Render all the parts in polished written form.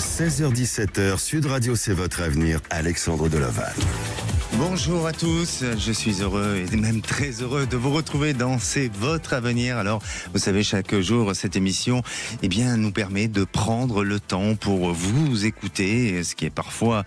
16h-17h, Sud Radio, c'est votre avenir. Alexandre Delaval. Bonjour à tous, je suis heureux et même très heureux de vous retrouver dans C'est votre avenir. Alors, vous savez, chaque jour, cette émission nous permet de prendre le temps pour vous écouter, ce qui est parfois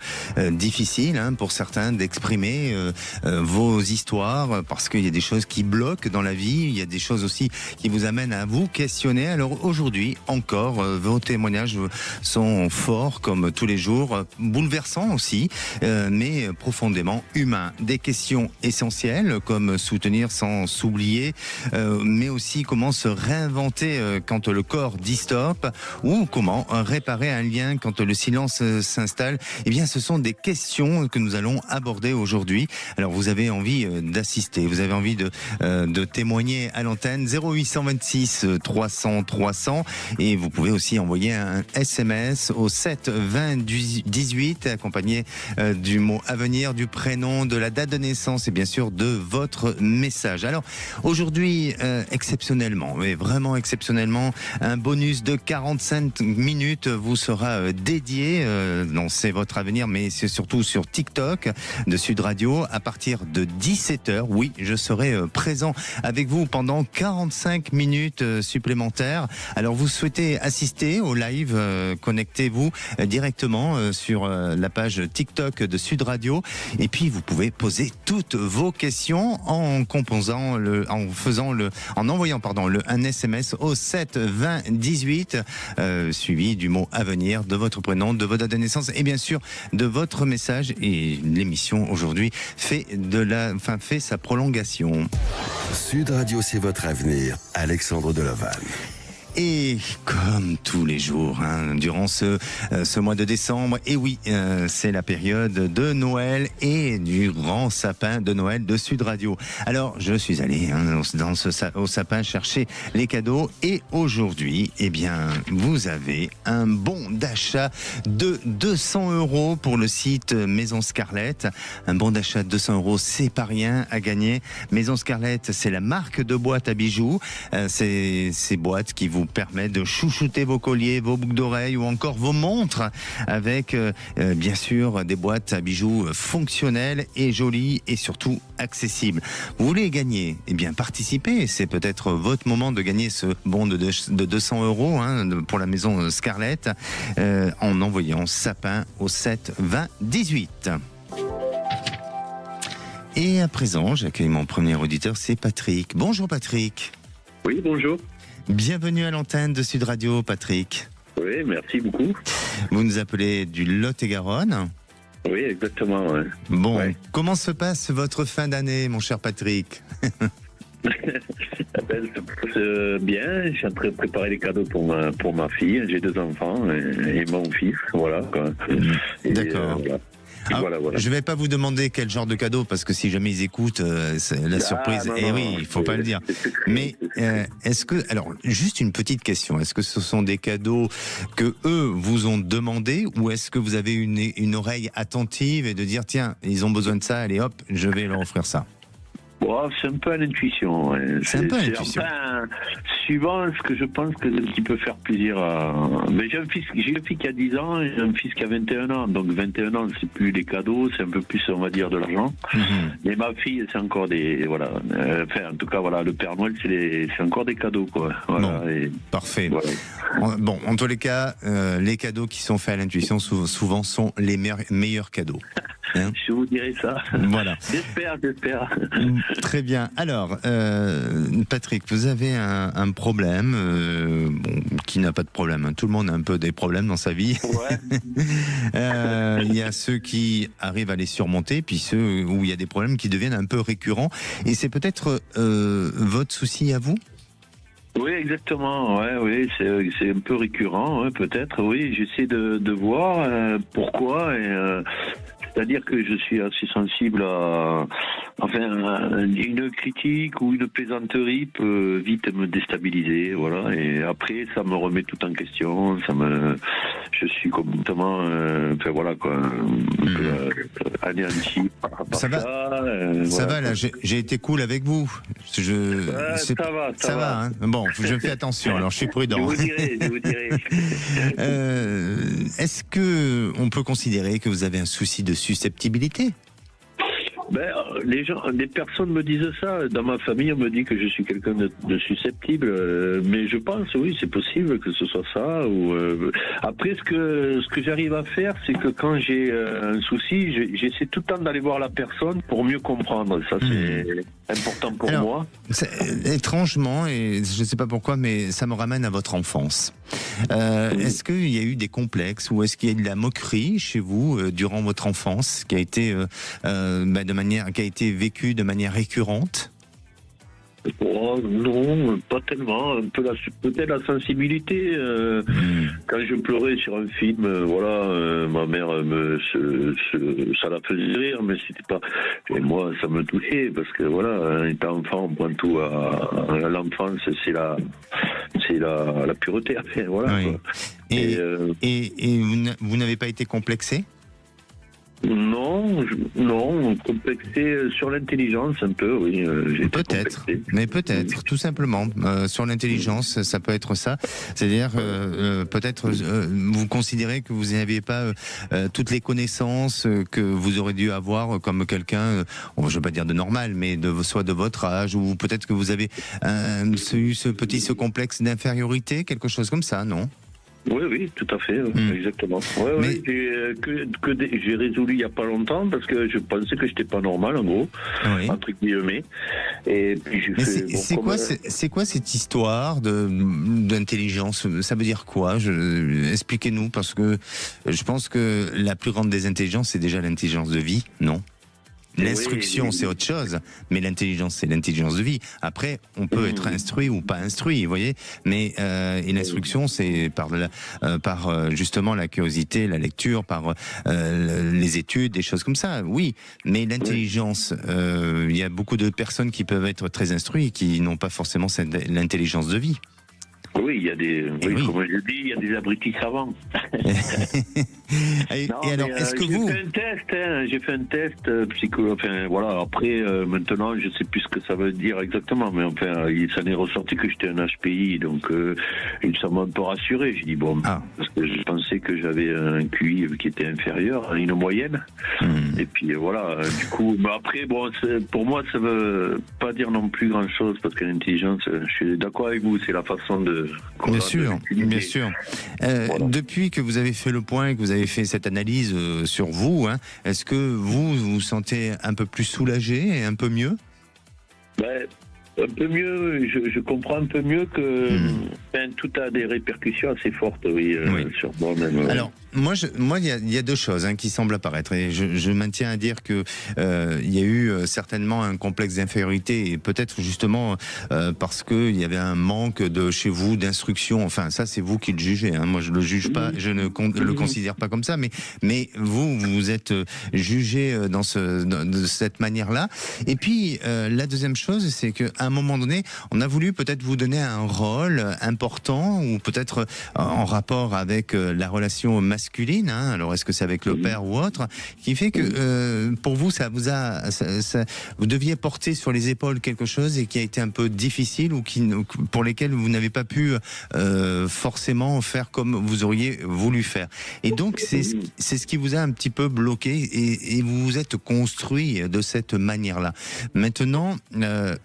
difficile pour certains d'exprimer vos histoires, parce qu'il y a des choses qui bloquent dans la vie, il y a des choses aussi qui vous amènent à vous questionner. Alors aujourd'hui, encore, vos témoignages sont forts comme tous les jours, bouleversants aussi, mais profondément humain. Des questions essentielles comme soutenir sans s'oublier, mais aussi comment se réinventer quand le corps dit stop, ou comment réparer un lien quand le silence s'installe. Ce sont des questions que nous allons aborder aujourd'hui. Alors vous avez envie d'assister, vous avez envie de témoigner à l'antenne, 0826 300 300, et vous pouvez aussi envoyer un SMS au 7 20 18 accompagné du mot avenir, du prénom, de la date de naissance et bien sûr de votre message. Alors aujourd'hui, exceptionnellement, mais vraiment exceptionnellement, un bonus de 45 minutes vous sera dédié. Non, c'est votre avenir, mais c'est surtout sur TikTok de Sud Radio à partir de 17h. Oui, je serai présent avec vous pendant 45 minutes supplémentaires. Alors vous souhaitez assister au live, connectez-vous directement sur la page TikTok de Sud Radio, et puis vous pouvez poser toutes vos questions en envoyant un SMS au 7 20 18 suivi du mot avenir, de votre prénom, de votre date de naissance et bien sûr de votre message. Et l'émission aujourd'hui fait sa prolongation. Sud Radio, c'est votre avenir. Alexandre Delaval. Et comme tous les jours, durant ce mois de décembre, et oui, c'est la période de Noël et du grand sapin de Noël de Sud Radio. Alors, je suis allé au sapin chercher les cadeaux, et aujourd'hui, vous avez un bon d'achat de 200 € pour le site Maison Scarlett. Un bon d'achat de 200 €, c'est pas rien à gagner. Maison Scarlett, c'est la marque de boîtes à bijoux. C'est ces boîtes qui vous permet de chouchouter vos colliers, vos boucles d'oreilles ou encore vos montres avec bien sûr des boîtes à bijoux fonctionnelles et jolies et surtout accessibles. Vous voulez gagner? Participez, c'est peut-être votre moment de gagner ce bon de 200 € pour la maison Scarlett en envoyant sapin au 7 20 18. Et à présent, j'accueille mon premier auditeur, c'est Patrick. Bonjour Patrick. Oui, bonjour. Bienvenue à l'antenne de Sud Radio, Patrick. Oui, merci beaucoup. Vous nous appelez du Lot-et-Garonne? Oui, exactement. Ouais. Bon, ouais. Comment se passe votre fin d'année, mon cher Patrick? Ça passe bien. Je suis en train de préparer les cadeaux pour ma fille. J'ai 2 enfants et mon fils. Voilà. Quoi. D'accord. Voilà. Je vais pas vous demander quel genre de cadeau, parce que si jamais ils écoutent, c'est la surprise. Non, oui, il faut pas le dire. Mais alors, juste une petite question. Est-ce que ce sont des cadeaux que eux vous ont demandé, ou est-ce que vous avez une oreille attentive et de dire tiens, ils ont besoin de ça, allez hop, je vais leur offrir ça? C'est un peu à l'intuition. Ouais. C'est un peu à l'intuition. Suivant ce que je pense qui peut faire plaisir à... Mais j'ai une fille qui a 10 ans et j'ai un fils qui a 21 ans. Donc 21 ans, c'est plus des cadeaux, c'est un peu plus, on va dire, de l'argent. Mais ma fille, c'est encore des... Voilà. En tout cas, voilà, le Père Noël, c'est encore des cadeaux, quoi. Voilà. Bon, parfait. Voilà. Bon, en tous les cas, les cadeaux qui sont faits à l'intuition, souvent, sont les meilleurs cadeaux. Je vous dirai ça. Voilà. J'espère. Très bien. Alors, Patrick, vous avez un problème, qui n'a pas de problème. Tout le monde a un peu des problèmes dans sa vie. Ouais. Il y a ceux qui arrivent à les surmonter, puis ceux où il y a des problèmes qui deviennent un peu récurrents. Et c'est peut-être votre souci à vous? Oui, exactement. Oui, c'est un peu récurrent, peut-être. Oui, j'essaie de voir pourquoi. C'est-à-dire que je suis assez sensible à... une critique ou une plaisanterie peut vite me déstabiliser, voilà. Et après, ça me remet tout en question. Je suis comme complètement, enfin voilà quoi, anéanti par Ça va, ça va là, j'ai été cool avec vous. Ça va. Hein. Bon, je fais attention, alors je suis prudent. Je vous dirai. Est-ce que on peut considérer que vous avez un souci de susceptibilité? Les personnes me disent ça. Dans ma famille, on me dit que je suis quelqu'un de susceptible, mais je pense, oui, c'est possible que ce soit ça. Après, ce que j'arrive à faire, c'est que quand j'ai un souci, j'essaie tout le temps d'aller voir la personne pour mieux comprendre. Ça, c'est important pour moi. Étrangement, et je ne sais pas pourquoi, mais ça me ramène à votre enfance. Est-ce qu'il y a eu des complexes ou est-ce qu'il y a eu de la moquerie chez vous durant votre enfance qui a été qui a été vécue de manière récurrente? Oh, non, pas tellement. Peut-être la sensibilité. Quand je pleurais sur un film, ma mère ça la faisait rire, mais c'était pas. Et moi, ça me touchait parce que étant enfant, on prend tout à l'enfance, c'est la pureté. Voilà. Oui. Et vous n'avez pas été complexé? Non, complexé sur l'intelligence un peu, oui. Peut-être, tout simplement. Sur l'intelligence, ça peut être ça. C'est-à-dire, peut-être, vous considérez que vous n'aviez pas toutes les connaissances que vous auriez dû avoir comme quelqu'un, je ne veux pas dire de normal, mais soit de votre âge, ou peut-être que vous avez eu ce complexe d'infériorité, quelque chose comme ça, non? Oui, tout à fait, exactement. Mais... j'ai résolu il n'y a pas longtemps parce que je pensais que j'étais pas normal, en gros, entre guillemets. Et puis c'est quoi cette histoire d'intelligence? Ça veut dire quoi? Expliquez-nous, parce que je pense que la plus grande des intelligences, c'est déjà l'intelligence de vie, non? L'instruction, c'est autre chose, mais l'intelligence, c'est l'intelligence de vie. Après, on peut être instruit ou pas instruit, vous voyez, mais et l'instruction, c'est par justement la curiosité, la lecture, par les études, des choses comme ça. Oui, mais l'intelligence, il y a beaucoup de personnes qui peuvent être très instruites et qui n'ont pas forcément l'intelligence de vie. Oui, il y a comme je dis, il y a des abrutis savants. Et alors, est-ce que j'ai fait un test psycho. Après, maintenant, je sais plus ce que ça veut dire exactement, mais ça n'est ressorti que j'étais un HPI, donc ça m'a un peu rassuré. J'ai dit parce que je pensais que j'avais un QI qui était inférieur à une moyenne. Et puis du coup, mais après, pour moi, ça veut pas dire non plus grand-chose, parce que l'intelligence, je suis d'accord avec vous, c'est la façon de. Bien sûr. Depuis que vous avez fait le point et que vous avez fait cette analyse sur vous, est-ce que vous vous sentez un peu plus soulagé et un peu mieux? Un peu mieux, je comprends un peu mieux que tout a des répercussions assez fortes, sur moi-même. Alors, moi, il y a deux choses qui semblent apparaître, et je maintiens à dire que il y a eu certainement un complexe d'infériorité, et peut-être justement parce que il y avait un manque chez vous d'instruction. Enfin, ça, c'est vous qui le jugez. Moi, je le juge pas, je ne le considère pas comme ça, mais vous êtes jugé de cette manière-là. Et puis, la deuxième chose, c'est que à un moment donné, on a voulu peut-être vous donner un rôle important, ou peut-être en rapport avec la relation masculine, alors est-ce que c'est avec le père ou autre, qui fait que pour vous, vous deviez porter sur les épaules quelque chose et qui a été un peu difficile, ou pour lesquels vous n'avez pas pu forcément faire comme vous auriez voulu faire. Et donc, c'est ce qui vous a un petit peu bloqué, et vous vous êtes construit de cette manière-là. Maintenant,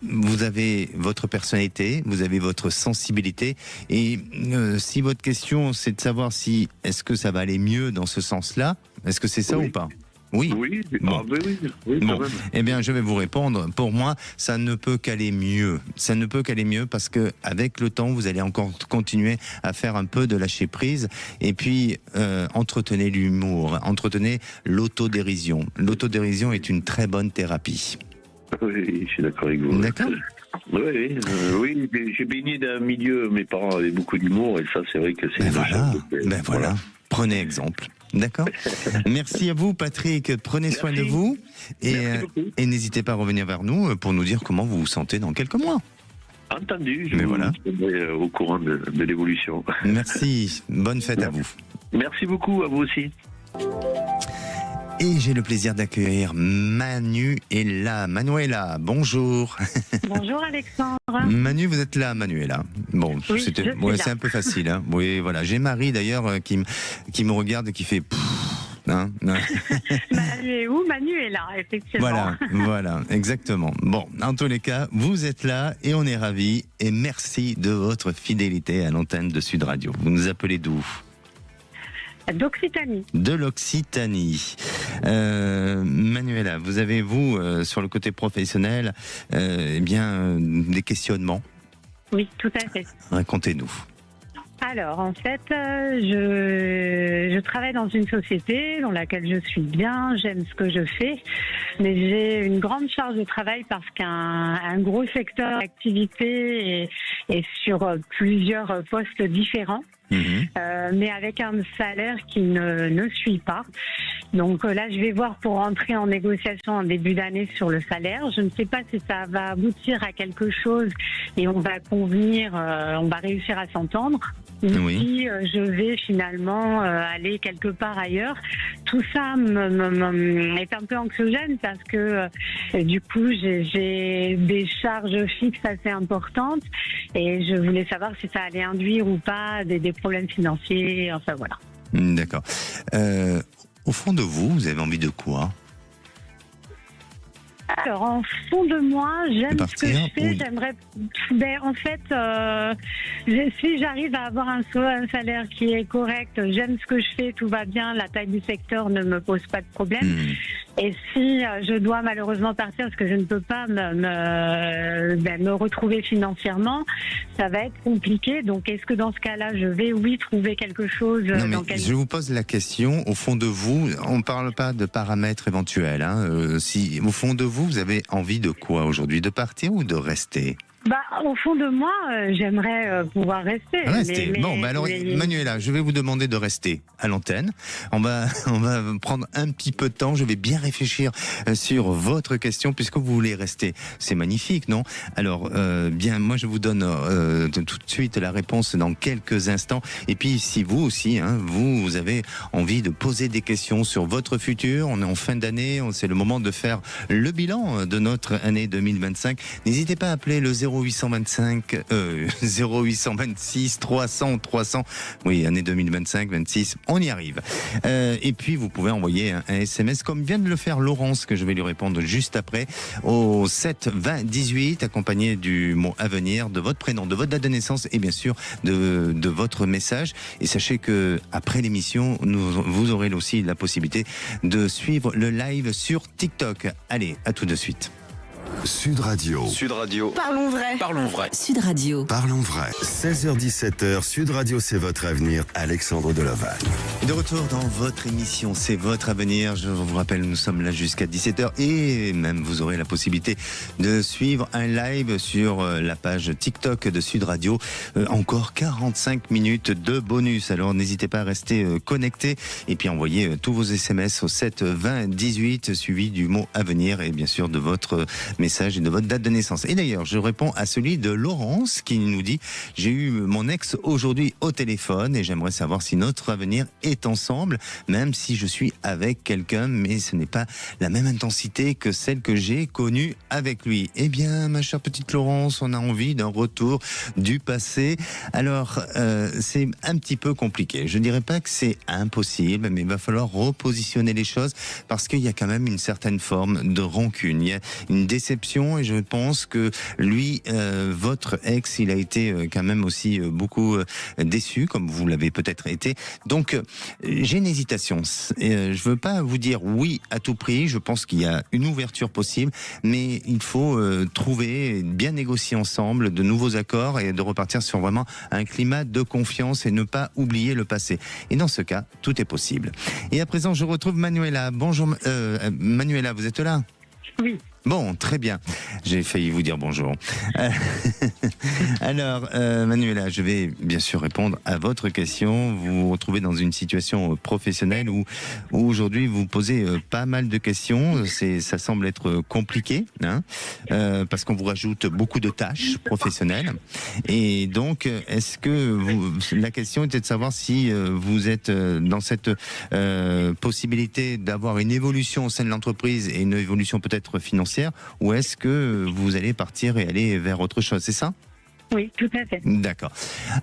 vous avez votre personnalité, vous avez votre sensibilité, et si votre question c'est de savoir est-ce que ça va aller mieux dans ce sens-là, est-ce que c'est ça ou pas? Oui. Bon. Eh bien, je vais vous répondre. Pour moi, ça ne peut qu'aller mieux. Ça ne peut qu'aller mieux parce que avec le temps, vous allez encore continuer à faire un peu de lâcher prise. Et puis, entretenez l'humour, entretenez l'autodérision. L'autodérision est une très bonne thérapie. Oui, je suis d'accord avec vous. D'accord. Oui, j'ai baigné d'un milieu, mes parents avaient beaucoup d'humour, et ça, c'est vrai que c'est... Voilà. Prenez exemple. D'accord. Merci à vous, Patrick. Prenez soin de vous, et n'hésitez pas à revenir vers nous pour nous dire comment vous vous sentez dans quelques mois. Entendu, je vous tiendrai au courant de l'évolution. Merci. Bonne fête à vous. Merci beaucoup, à vous aussi. Et j'ai le plaisir d'accueillir Manuela. Manuela, bonjour. Bonjour Alexandre. Manu, vous êtes là, Manuela. Bon, Oui, c'est un peu facile. Hein. Oui, voilà. J'ai Marie d'ailleurs qui me regarde et qui fait. Hein, hein. Manu est où? Manu est là, effectivement. Voilà, exactement. Bon, en tous les cas, vous êtes là et on est ravis. Et merci de votre fidélité à l'antenne de Sud Radio. Vous nous appelez d'où? D'Occitanie. De l'Occitanie. Manuela, vous avez, sur le côté professionnel, des questionnements? Oui, tout à fait. Racontez-nous. Alors, en fait, je travaille dans une société dans laquelle je suis bien, j'aime ce que je fais, mais j'ai une grande charge de travail parce qu'un gros secteur d'activité est sur plusieurs postes différents. Mais avec un salaire qui ne suit pas. Donc là, je vais voir pour rentrer en négociation en début d'année sur le salaire. Je ne sais pas si ça va aboutir à quelque chose et on va convenir, on va réussir à s'entendre. Oui. Si je vais finalement aller quelque part ailleurs. Tout ça est un peu anxiogène parce que du coup, j'ai des charges fixes assez importantes et je voulais savoir si ça allait induire ou pas des problèmes financiers, enfin voilà. D'accord. Au fond de vous, vous avez envie de quoi? Alors, en fond de moi, j'aime ce que je fais. J'aimerais, en fait, si j'arrive à avoir un salaire qui est correct, j'aime ce que je fais, tout va bien, la taille du secteur ne me pose pas de problème. Et si je dois malheureusement partir parce que je ne peux pas me retrouver financièrement, ça va être compliqué. Donc, est-ce que dans ce cas-là, je vais, trouver quelque chose? Non, mais je vous pose la question, au fond de vous, on ne parle pas de paramètres éventuels. Si au fond de vous, vous avez envie de quoi aujourd'hui? De partir ou de rester? Au fond de moi, j'aimerais pouvoir rester. Rester. Alors, Manuela, je vais vous demander de rester à l'antenne. On va prendre un petit peu de temps. Je vais bien réfléchir sur votre question puisque vous voulez rester. C'est magnifique, non? Alors, moi, je vous donne tout de suite la réponse dans quelques instants. Et puis, si vous aussi, vous avez envie de poser des questions sur votre futur, on est en fin d'année, c'est le moment de faire le bilan de notre année 2025. N'hésitez pas à appeler le 0826 300. Oui, année 2025-26, on y arrive. Et puis, vous pouvez envoyer un SMS, comme vient de le faire Laurence, que je vais lui répondre juste après, au 7 20 18, accompagné du mot à venir, de votre prénom, de votre date de naissance et bien sûr de votre message. Et sachez que après l'émission, vous aurez aussi la possibilité de suivre le live sur TikTok. Allez, à tout de suite. Sud Radio. Sud Radio. Parlons vrai. Parlons vrai. Sud Radio. Parlons vrai. 16h-17h, Sud Radio, c'est votre avenir. Alexandre Deloval. De retour dans votre émission, c'est votre avenir. Je vous rappelle, nous sommes là jusqu'à 17h et même vous aurez la possibilité de suivre un live sur la page TikTok de Sud Radio. Encore 45 minutes de bonus. Alors n'hésitez pas à rester connecté et puis envoyez tous vos SMS au 7 20 18 suivi du mot à venir et bien sûr de votre message et de votre date de naissance. Et d'ailleurs, je réponds à celui de Laurence qui nous dit: j'ai eu mon ex aujourd'hui au téléphone et j'aimerais savoir si notre avenir est ensemble, même si je suis avec quelqu'un, mais ce n'est pas la même intensité que celle que j'ai connue avec lui. Eh bien, ma chère petite Laurence, on a envie d'un retour du passé. Alors, c'est un petit peu compliqué. Je dirais pas que c'est impossible, mais il va falloir repositionner les choses parce qu'il y a quand même une certaine forme de rancune. Il y a une déception et je pense que lui, votre ex, il a été quand même aussi beaucoup déçu, comme vous l'avez peut-être été. Donc, j'ai une hésitation. Je veux pas vous dire oui à tout prix. Je pense qu'il y a une ouverture possible, mais il faut trouver, bien négocier ensemble de nouveaux accords et de repartir sur vraiment un climat de confiance et ne pas oublier le passé. Et dans ce cas, tout est possible. Et à présent, je retrouve Manuela. Bonjour, Manuela, vous êtes là? Oui. Bon, très bien. J'ai failli vous dire bonjour. Alors, Manuela, je vais bien sûr répondre à votre question. Vous vous retrouvez dans une situation professionnelle où aujourd'hui vous posez pas mal de questions. Ça semble être compliqué, hein, parce qu'on vous rajoute beaucoup de tâches professionnelles. Et donc, est-ce que la question était de savoir si vous êtes dans cette possibilité d'avoir une évolution au sein de l'entreprise et une évolution peut-être financière, ou est-ce que vous allez partir et aller vers autre chose, c'est ça ? Oui, tout à fait. D'accord.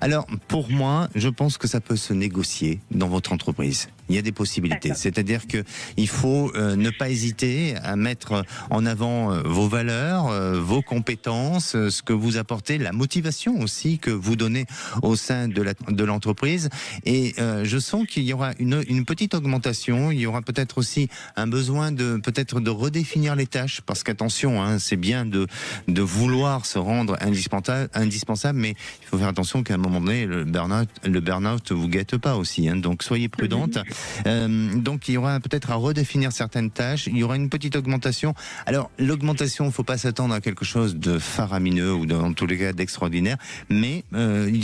Alors, pour moi, je pense que ça peut se négocier dans votre entreprise. Il y a des possibilités. D'accord. C'est-à-dire que il faut ne pas hésiter à mettre en avant vos valeurs, vos compétences, ce que vous apportez, la motivation aussi que vous donnez au sein de l'entreprise. Et je sens qu'il y aura une petite augmentation. Il y aura peut-être aussi un besoin de redéfinir les tâches, parce qu'attention, hein, c'est bien de vouloir se rendre indispensable, mais il faut faire attention qu'à un moment donné, le burn-out vous guette pas aussi. Hein, donc soyez prudente. Donc il y aura peut-être à redéfinir certaines tâches, il y aura une petite augmentation. Alors l'augmentation, il ne faut pas s'attendre à quelque chose de faramineux ou dans tous les cas d'extraordinaire, mais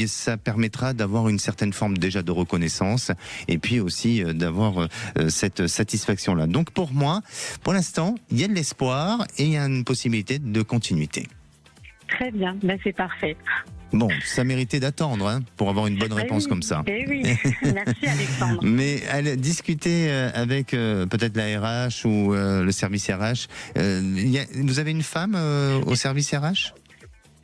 ça permettra d'avoir une certaine forme déjà de reconnaissance et puis aussi d'avoir cette satisfaction-là. Donc pour moi, pour l'instant, il y a de l'espoir et il y a une possibilité de continuité. Très bien, c'est parfait. Bon, ça méritait d'attendre, hein, pour avoir une bonne réponse comme ça. Eh oui, merci Alexandre. Mais discutez avec peut-être la RH ou le service RH. Vous avez une femme au service RH ?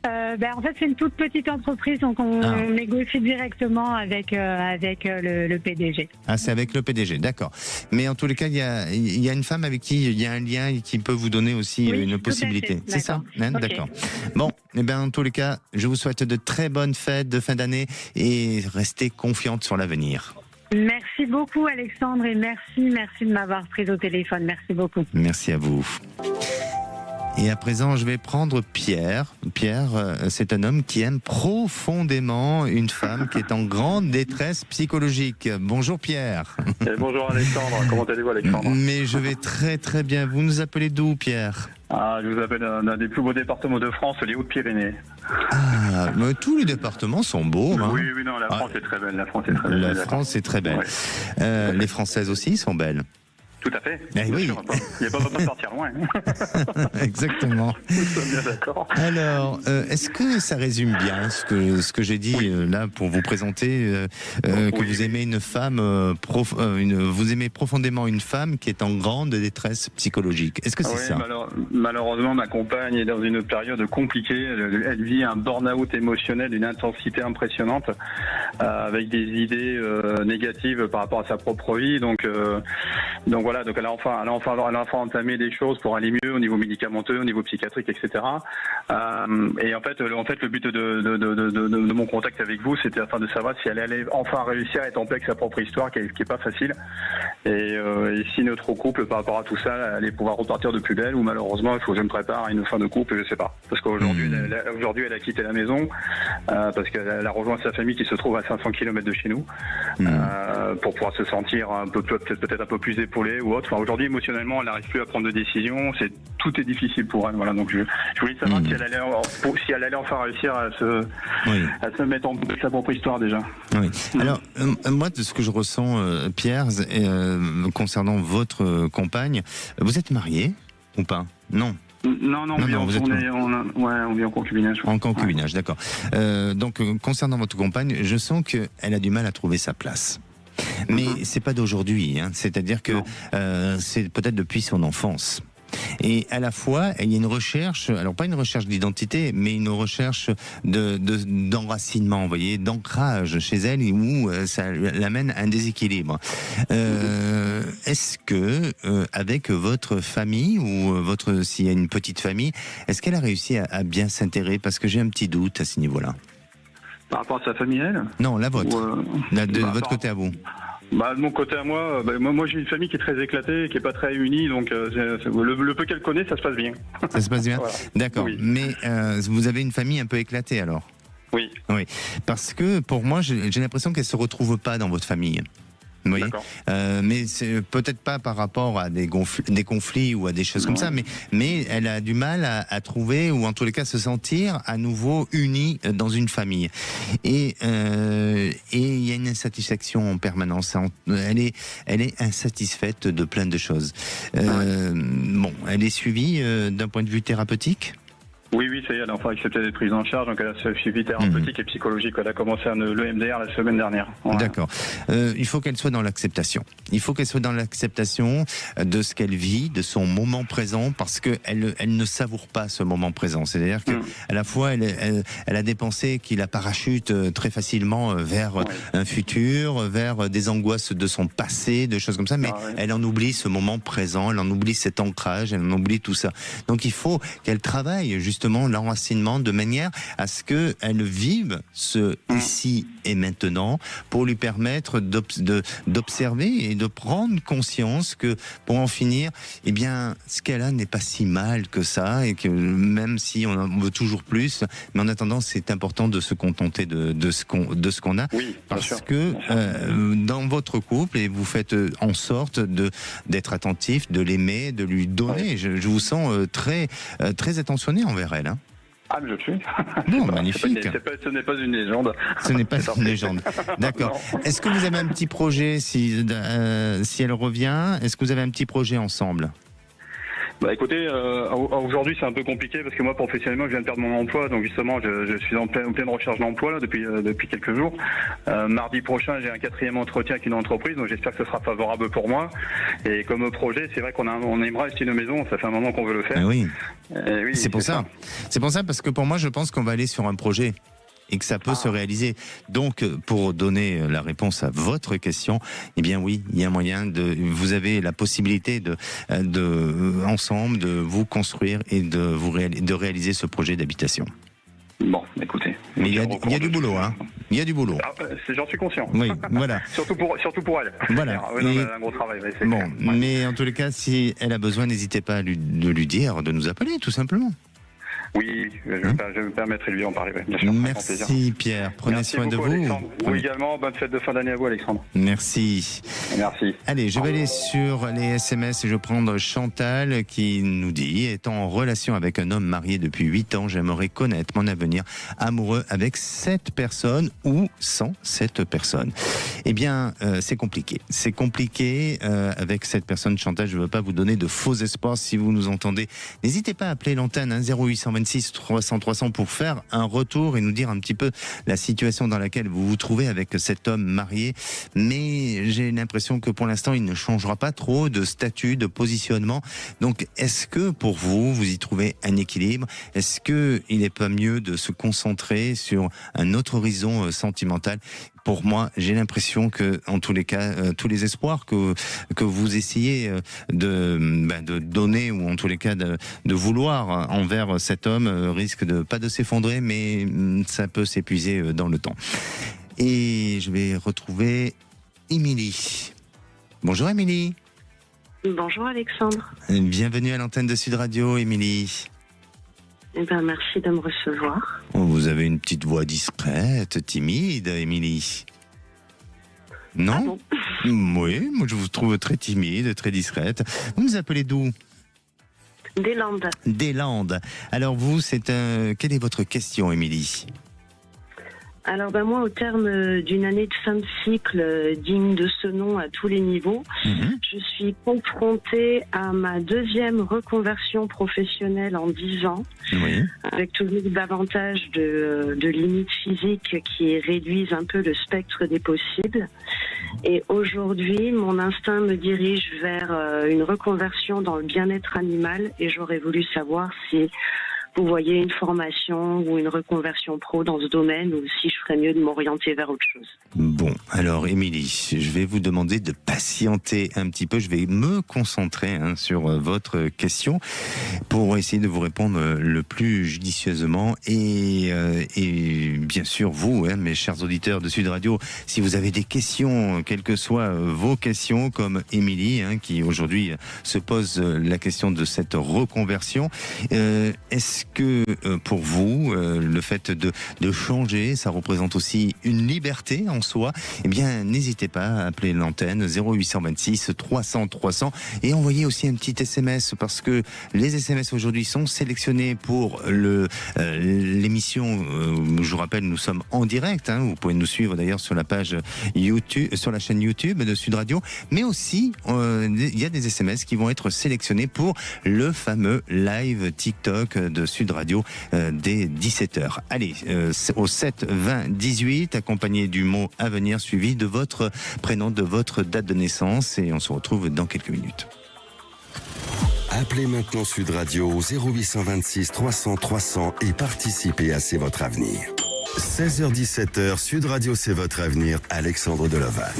En fait, c'est une toute petite entreprise, donc on négocie directement avec le PDG. Ah, c'est avec le PDG, d'accord. Mais en tous les cas, il y a une femme avec qui il y a un lien et qui peut vous donner aussi une possibilité. C'est ça, hein, okay. D'accord. Bon, en tous les cas, je vous souhaite de très bonnes fêtes de fin d'année et restez confiante sur l'avenir. Merci beaucoup Alexandre et merci de m'avoir pris au téléphone. Merci beaucoup. Merci à vous. Et à présent, je vais prendre Pierre. Pierre, c'est un homme qui aime profondément une femme qui est en grande détresse psychologique. Bonjour Pierre. Et bonjour Alexandre, comment allez-vous Alexandre ? Mais je vais très très bien. Vous nous appelez d'où Pierre ? Je vous appelle d'un des plus beaux départements de France, les Hautes-Pyrénées. Ah, mais tous les départements sont beaux. Hein. Oui, non, la France est très belle. La France est très belle. Ouais. Les Françaises aussi sont belles. Tout à fait. Oui. Sûr, il n'y a pas besoin de sortir loin. Exactement. Nous sommes bien d'accord. Alors, est-ce que ça résume bien ce que j'ai dit là pour vous présenter que vous aimez une femme, vous aimez profondément une femme qui est en grande détresse psychologique. Est-ce que c'est ça ? Malheureusement, ma compagne est dans une période compliquée. Elle vit un burn-out émotionnel d'une intensité impressionnante, avec des idées négatives par rapport à sa propre vie. Donc voilà, donc elle a enfin entamé des choses pour aller mieux au niveau médicamenteux, au niveau psychiatrique, etc. Et en fait, le but de mon contact avec vous, c'était afin de savoir si elle allait enfin réussir à être en paix avec sa propre histoire, qui est pas facile, et si notre couple, par rapport à tout ça, allait pouvoir repartir de plus belle, ou malheureusement, il faut que je me prépare à une fin de couple, je sais pas, parce qu'aujourd'hui, elle a quitté la maison parce qu'elle a rejoint sa famille qui se trouve à 500 km de chez nous, pour pouvoir se sentir peut-être un peu plus épaulée ou autre. Enfin, aujourd'hui, émotionnellement, elle n'arrive plus à prendre de décision. Tout est difficile pour elle. Voilà. Donc, je voulais savoir si elle allait enfin réussir à se mettre en place sa propre histoire déjà. Oui. Alors, moi, de ce que je ressens, Pierre, concernant votre compagne, vous êtes marié ou pas ? Non. Non, on vit en concubinage. En concubinage, d'accord. Donc, concernant votre compagne, je sens qu'elle a du mal à trouver sa place. Mais c'est pas d'aujourd'hui, hein. C'est-à-dire que c'est peut-être depuis son enfance. Et à la fois, il y a une recherche, alors pas une recherche d'identité, mais une recherche d'enracinement, vous voyez, d'ancrage chez elle, où ça l'amène à un déséquilibre. Est-ce que, avec votre famille, ou s'il y a une petite famille, est-ce qu'elle a réussi à bien s'intégrer ? Parce que j'ai un petit doute à ce niveau-là. Par rapport à sa famille, elle ? Non, la vôtre. De votre côté à vous. De mon côté à moi, moi j'ai une famille qui est très éclatée, qui est pas très unie, donc le peu qu'elle connaît, ça se passe bien. Ça se passe bien. Voilà. D'accord. Oui. Mais vous avez une famille un peu éclatée alors ? Oui. Parce que pour moi, j'ai l'impression qu'elle se retrouve pas dans votre famille. Oui, mais c'est peut-être pas par rapport à des conflits ou à des choses comme ça, mais elle a du mal à trouver, ou en tous les cas se sentir à nouveau unie dans une famille. Et il y a une insatisfaction en permanence. Elle est insatisfaite de plein de choses. Bon, elle est suivie d'un point de vue thérapeutique ? Oui, ça y est, elle a enfin accepté d'être prise en charge, donc elle a ce suivi thérapeutique et psychologique. Elle a commencé le MDR la semaine dernière. Voilà. D'accord. Il faut qu'elle soit dans l'acceptation. Il faut qu'elle soit dans l'acceptation de ce qu'elle vit, de son moment présent, parce qu'elle ne savoure pas ce moment présent. C'est-à-dire qu'à la fois, elle a des pensées qui la parachutent très facilement vers un futur, vers des angoisses de son passé, de choses comme ça, mais elle en oublie ce moment présent, elle en oublie cet ancrage, elle en oublie tout ça. Donc il faut qu'elle travaille justement l'enracinement de manière à ce qu'elle vive ce ici et maintenant pour lui permettre d'observer et de prendre conscience que pour en finir, eh bien, ce qu'elle a n'est pas si mal que ça, et que même si on en veut toujours plus, mais en attendant, c'est important de se contenter de ce qu'on a, parce que dans votre couple, et vous faites en sorte d'être attentif, de l'aimer, de lui donner. Je vous sens très attentionné envers elle. Hein. Ah, mais je le suis. Bon, magnifique. Ce n'est pas une légende. Ce n'est pas une légende. D'accord. Est-ce que vous avez un petit projet si elle revient? Est-ce que vous avez un petit projet ensemble? Bah écoutez, aujourd'hui c'est un peu compliqué parce que moi professionnellement je viens de perdre mon emploi, donc justement je suis en pleine recherche d'emploi là, depuis quelques jours. Mardi prochain j'ai un 4e entretien avec une entreprise, donc j'espère que ce sera favorable pour moi. Et comme projet, c'est vrai qu'on aimerait acheter une maison, ça fait un moment qu'on veut le faire. Oui, c'est pour ça. C'est pour ça, parce que pour moi je pense qu'on va aller sur un projet et que ça peut se réaliser. Donc, pour donner la réponse à votre question, eh bien oui, il y a moyen vous avez la possibilité ensemble, de vous construire et de réaliser ce projet d'habitation. Bon, écoutez. Mais il y a du boulot, hein. Il y a du boulot. J'en suis conscient. Oui, voilà. surtout pour elle. Voilà. Non, elle a un gros travail. Mais en tous les cas, si elle a besoin, n'hésitez pas de lui dire, de nous appeler, tout simplement. Oui, je me permettrai de lui en parler. Bien sûr, merci Pierre, prenez soin de vous. Alexandre. Vous également, bonne fête de fin d'année à vous Alexandre. Merci. Merci. Allez, je vais aller sur les SMS et je vais prendre Chantal qui nous dit: étant en relation avec un homme marié depuis 8 ans, j'aimerais connaître mon avenir amoureux avec cette personne ou sans cette personne. Eh bien, c'est compliqué. C'est compliqué avec cette personne. Chantal, je ne veux pas vous donner de faux espoirs si vous nous entendez. N'hésitez pas à appeler l'antenne 0826 300 300 pour faire un retour et nous dire un petit peu la situation dans laquelle vous vous trouvez avec cet homme marié. Mais j'ai l'impression que pour l'instant, il ne changera pas trop de statut, de positionnement. Donc, est-ce que pour vous, vous y trouvez un équilibre? Est-ce qu'il n'est pas mieux de se concentrer sur un autre horizon sentimental? Pour moi, j'ai l'impression que, en tous les cas, tous les espoirs que vous essayez de donner, ou en tous les cas de vouloir envers cet homme, risquent pas de s'effondrer, mais ça peut s'épuiser dans le temps. Et je vais retrouver Émilie. Bonjour Émilie. Bonjour Alexandre. Bienvenue à l'antenne de Sud Radio, Émilie. Eh ben, merci de me recevoir. Vous avez une petite voix discrète, timide, Émilie. Non? Ah bon? Oui, moi je vous trouve très timide, très discrète. Vous nous appelez d'où? Des Landes. Des Landes. Alors vous, quelle est votre question, Émilie? Alors moi, au terme d'une année de fin de cycle digne de ce nom à tous les niveaux, je suis confrontée à ma 2e reconversion professionnelle en 10 ans, avec toujours davantage de limites physiques qui réduisent un peu le spectre des possibles. Et aujourd'hui, mon instinct me dirige vers une reconversion dans le bien-être animal, et j'aurais voulu savoir si vous voyez une formation ou une reconversion pro dans ce domaine, ou si je ferais mieux de m'orienter vers autre chose. Bon, alors Émilie, je vais vous demander de patienter un petit peu. Je vais me concentrer sur votre question pour essayer de vous répondre le plus judicieusement. Et bien sûr, vous, mes chers auditeurs de Sud Radio, si vous avez des questions, quelles que soient vos questions, comme Émilie, qui aujourd'hui se pose la question de cette reconversion, est-ce que pour vous, le fait de changer, ça représente aussi une liberté en soi? Eh bien, n'hésitez pas à appeler l'antenne 0826 300 300 et envoyer aussi un petit SMS, parce que les SMS aujourd'hui sont sélectionnés pour l'émission. Je vous rappelle, nous sommes en direct. Vous pouvez nous suivre d'ailleurs sur la page YouTube, sur la chaîne YouTube de Sud Radio. Mais aussi, il y a des SMS qui vont être sélectionnés pour le fameux live TikTok de Sud Radio dès 17h. Allez, au 7 20 18, accompagné du mot à venir, suivi de votre prénom, de votre date de naissance, et on se retrouve dans quelques minutes. Appelez maintenant Sud Radio au 0826 300 300 et participez à C'est votre avenir. 16h-17h, Sud Radio C'est votre avenir, Alexandre Deloval.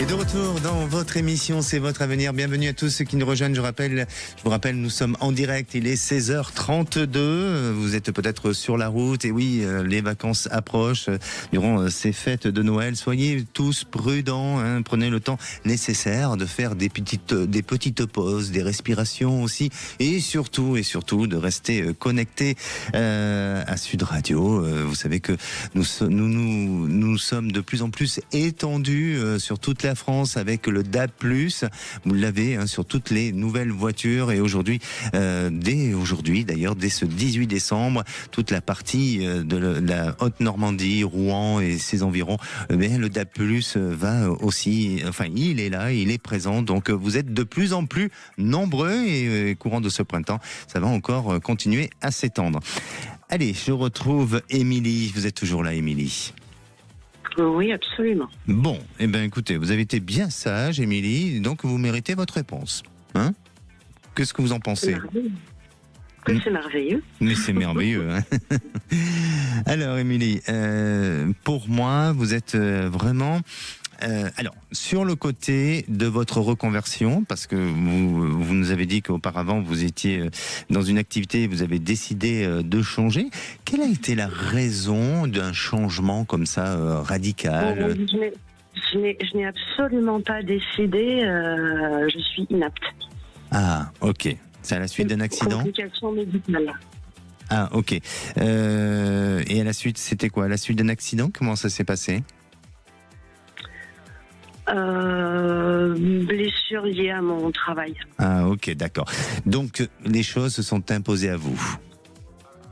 Et de retour dans votre émission C'est votre avenir. Bienvenue à tous ceux qui nous rejoignent. Je vous rappelle, nous sommes en direct. Il est 16h32. Vous êtes peut-être sur la route. Et oui, les vacances approchent durant ces fêtes de Noël. Soyez tous prudents. Prenez le temps nécessaire de faire des petites pauses, des respirations aussi. Et surtout de rester connectés à Sud Radio. Vous savez que nous sommes de plus en plus étendus sur toute la France avec le DAB+. Vous l'avez sur toutes les nouvelles voitures, et aujourd'hui, dès ce 18 décembre, toute la partie de la Haute-Normandie, Rouen et ses environs, le DAB+ va aussi, il est là, il est présent, donc vous êtes de plus en plus nombreux, et courant de ce printemps, ça va encore continuer à s'étendre. Allez, je retrouve Émilie. Vous êtes toujours là, Émilie? Oui, absolument. Bon, écoutez, vous avez été bien sage, Émilie, donc vous méritez votre réponse. Qu'est-ce que vous en pensez? C'est merveilleux. Mais c'est merveilleux. Alors, Émilie, pour moi, vous êtes vraiment... alors, sur le côté de votre reconversion, parce que vous nous avez dit qu'auparavant vous étiez dans une activité et vous avez décidé de changer. Quelle a été la raison d'un changement comme ça radical? Je n'ai absolument pas décidé. Je suis inapte. Ah, ok. C'est à la suite d'un accident? Complication médicale. Ah, ok. Et à la suite, c'était quoi? À la suite d'un accident, comment ça s'est passé? Blessure liée à mon travail. Ah, ok, d'accord. Donc, les choses se sont imposées à vous.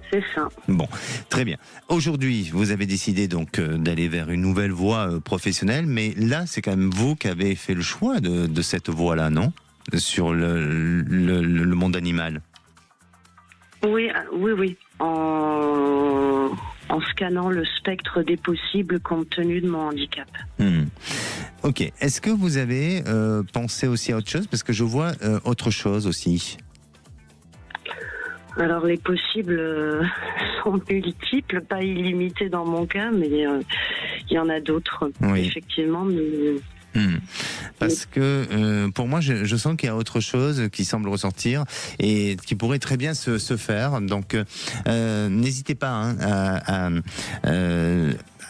C'est ça. Bon, très bien. Aujourd'hui, vous avez décidé donc d'aller vers une nouvelle voie professionnelle, mais là, c'est quand même vous qui avez fait le choix de cette voie-là, non? Sur le monde animal. Oui. En scannant le spectre des possibles compte tenu de mon handicap. Ok. Est-ce que vous avez pensé aussi à autre chose? Parce que je vois autre chose aussi. Alors les possibles sont multiples, pas illimités dans mon cas, mais il y en a d'autres, oui. Effectivement. Mais... Parce que pour moi, je sens qu'il y a autre chose qui semble ressortir et qui pourrait très bien se faire. Donc, n'hésitez pas